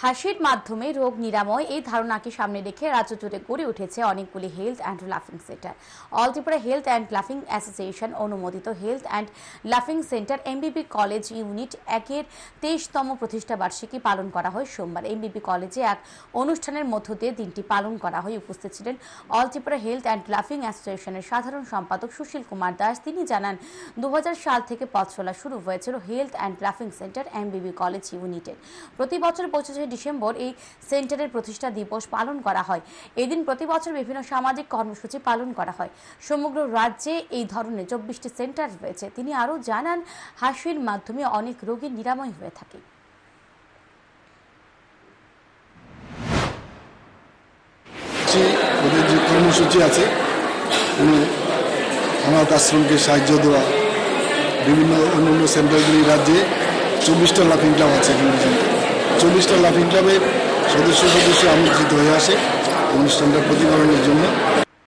হাসির মাধ্যমে রোগ নিরাময় এই ধারণাকে সামনে রেখে রাজ্য জুড়ে গড়ে উঠেছে অনেকগুলি হেলথ অ্যান্ড লাফিং centre. All Tripura health and লাফিং অ্যাসোসিয়েশন অনুমোদিত হেলথ অ্যান্ড লাফিং সেন্টার এমবিবি কলেজ ইউনিট 1-এর 23তম প্রতিষ্ঠা বার্ষিকী পালন করা হয় সোমবার। এমবিবি কলেজে এক অনুষ্ঠানের মধ্য দিয়ে দিনটি পালন করা হয়। উপস্থিত ছিলেন অল ত্রিপুরা হেলথ অ্যান্ড লাফিং অ্যাসোসিয়েশনের সাধারণ সম্পাদক সুশীল কুমার দাস। তিনি জানান, 2000 সাল থেকে পথ চলা শুরু হয়েছিল হেলথ অ্যান্ড লাফিং সেন্টার এমবিবি কলেজ ইউনিটের। প্রতি বছর 25 ডিসেম্বর এই সেন্টারের প্রতিষ্ঠা দিবস পালন করা হয়। এদিন প্রতি বছর বিভিন্ন সামাজিক কর্মসূচি পালন করা হয়। সমগ্র রাজ্যে এই ধরনের 24টি সেন্টার রয়েছে। তিনি আরও জানান, হাসির মাধ্যমে অনেক রোগের নিরাময় হয়ে থাকে। ওদের যে কর্মসূচি আছে অনাথ আশ্রমকে সাহায্য দেওয়া, বিভিন্ন অন্যান্য সেন্টারগুলি রাজ্যে 24টা লাফিং ক্লাব আছে। 24টা লাফিং ক্লাবের সদস্য আমন্ত্রিত হয়ে আসে অনুষ্ঠানটা প্রতিপালনের জন্য।